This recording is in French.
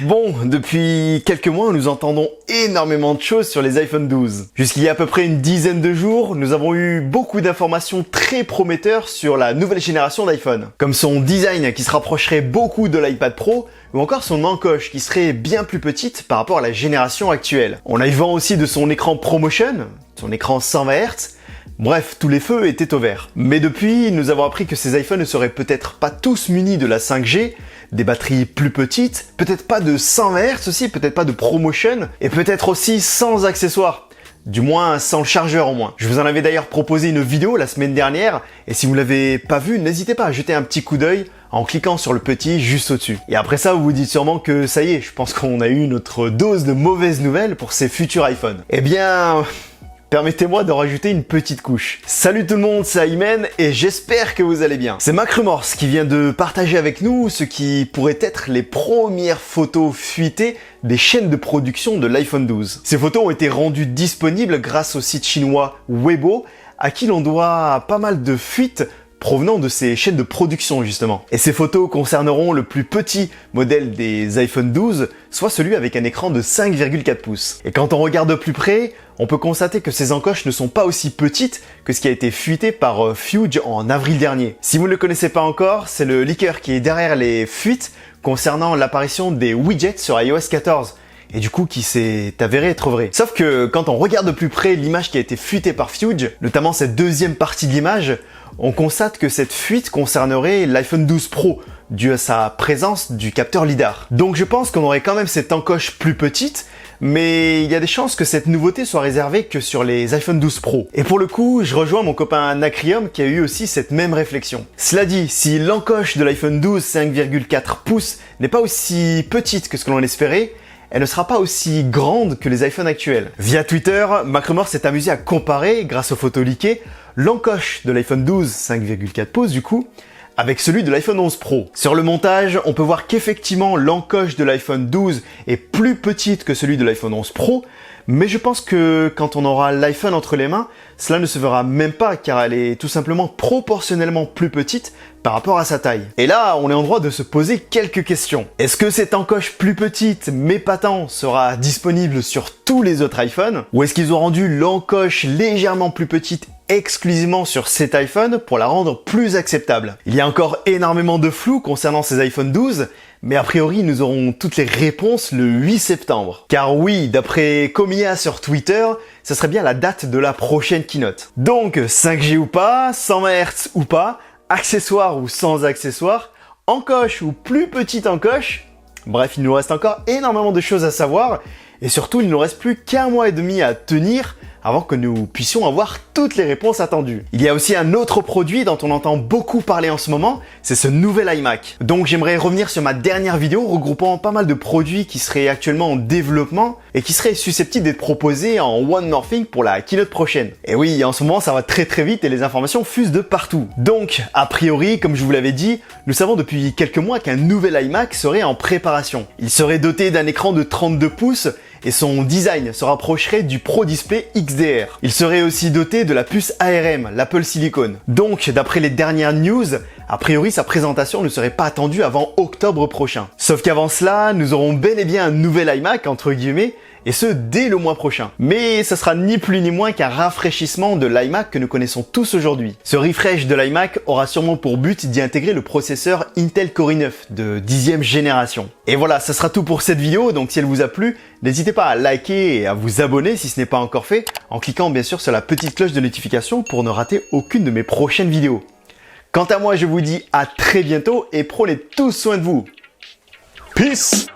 Bon, depuis quelques mois, nous entendons énormément de choses sur les iPhone 12. Jusqu'il y a à peu près une dizaine de jours, nous avons eu beaucoup d'informations très prometteurs sur la nouvelle génération d'iPhone. Comme son design qui se rapprocherait beaucoup de l'iPad Pro, ou encore son encoche qui serait bien plus petite par rapport à la génération actuelle. On a eu vent aussi de son écran ProMotion, son écran 120 Hz, bref, tous les feux étaient au vert. Mais depuis, nous avons appris que ces iPhones ne seraient peut-être pas tous munis de la 5G, des batteries plus petites, peut-être pas de 120 Hz aussi, peut-être pas de ProMotion, et peut-être aussi sans accessoires. Du moins sans le chargeur au moins. Je vous en avais d'ailleurs proposé une vidéo la semaine dernière, et si vous l'avez pas vue, n'hésitez pas à jeter un petit coup d'œil en cliquant sur le petit juste au-dessus. Et après ça, vous vous dites sûrement que ça y est, je pense qu'on a eu notre dose de mauvaises nouvelles pour ces futurs iPhones. Eh bien... permettez-moi de rajouter une petite couche. Salut tout le monde, c'est Ayman et j'espère que vous allez bien. C'est MacRumors qui vient de partager avec nous ce qui pourrait être les premières photos fuitées des chaînes de production de l'iPhone 12. Ces photos ont été rendues disponibles grâce au site chinois Weibo, à qui l'on doit pas mal de fuites provenant de ces chaînes de production justement. Et ces photos concerneront le plus petit modèle des iPhone 12, soit celui avec un écran de 5,4 pouces. Et quand on regarde de plus près, on peut constater que ces encoches ne sont pas aussi petites que ce qui a été fuité par Fuge en avril dernier. Si vous ne le connaissez pas encore, c'est le leaker qui est derrière les fuites concernant l'apparition des widgets sur iOS 14. Et du coup qui s'est avéré être vrai. Sauf que quand on regarde de plus près l'image qui a été fuitée par Fuge, notamment cette deuxième partie de l'image, on constate que cette fuite concernerait l'iPhone 12 Pro, dû à sa présence du capteur LiDAR. Donc je pense qu'on aurait quand même cette encoche plus petite, mais il y a des chances que cette nouveauté soit réservée que sur les iPhone 12 Pro. Et pour le coup, je rejoins mon copain Nacrium qui a eu aussi cette même réflexion. Cela dit, si l'encoche de l'iPhone 12 5,4 pouces n'est pas aussi petite que ce que l'on espérait, elle ne sera pas aussi grande que les iPhones actuels. Via Twitter, MacRumors s'est amusé à comparer, grâce aux photos leakées, l'encoche de l'iPhone 12 5,4 pouces du coup, avec celui de l'iPhone 11 Pro. Sur le montage, on peut voir qu'effectivement l'encoche de l'iPhone 12 est plus petite que celui de l'iPhone 11 Pro, mais je pense que quand on aura l'iPhone entre les mains, cela ne se verra même pas car elle est tout simplement proportionnellement plus petite par rapport à sa taille. Et là, on est en droit de se poser quelques questions. Est-ce que cette encoche plus petite mais pas tant sera disponible sur tous les autres iPhones? Ou est-ce qu'ils ont rendu l'encoche légèrement plus petite exclusivement sur cet iPhone pour la rendre plus acceptable? Il y a encore énormément de flou concernant ces iPhone 12, mais a priori nous aurons toutes les réponses le 8 septembre. Car oui, d'après Komiya sur Twitter, ce serait bien la date de la prochaine keynote. Donc 5G ou pas, 120 Hz ou pas, accessoires ou sans accessoires, encoche ou plus petite encoche, bref, il nous reste encore énormément de choses à savoir, et surtout il ne nous reste plus qu'un mois et demi à tenir avant que nous puissions avoir toutes les réponses attendues. Il y a aussi un autre produit dont on entend beaucoup parler en ce moment, c'est ce nouvel iMac. Donc j'aimerais revenir sur ma dernière vidéo regroupant pas mal de produits qui seraient actuellement en développement et qui seraient susceptibles d'être proposés en One More Thing pour la keynote prochaine. Et oui, en ce moment ça va très vite et les informations fusent de partout. Donc, a priori, comme je vous l'avais dit, nous savons depuis quelques mois qu'un nouvel iMac serait en préparation. Il serait doté d'un écran de 32 pouces et son design se rapprocherait du Pro Display XDR. Il serait aussi doté de la puce ARM, l'Apple Silicon. Donc, d'après les dernières news, a priori sa présentation ne serait pas attendue avant octobre prochain. Sauf qu'avant cela, nous aurons bel et bien un nouvel iMac, entre guillemets, et ce dès le mois prochain. Mais ça sera ni plus ni moins qu'un rafraîchissement de l'iMac que nous connaissons tous aujourd'hui. Ce refresh de l'iMac aura sûrement pour but d'y intégrer le processeur Intel Core i9 de 10e génération. Et voilà, ça sera tout pour cette vidéo, donc si elle vous a plu, n'hésitez pas à liker et à vous abonner si ce n'est pas encore fait, en cliquant bien sûr sur la petite cloche de notification pour ne rater aucune de mes prochaines vidéos. Quant à moi, je vous dis à très bientôt et prenez tous soin de vous. Peace!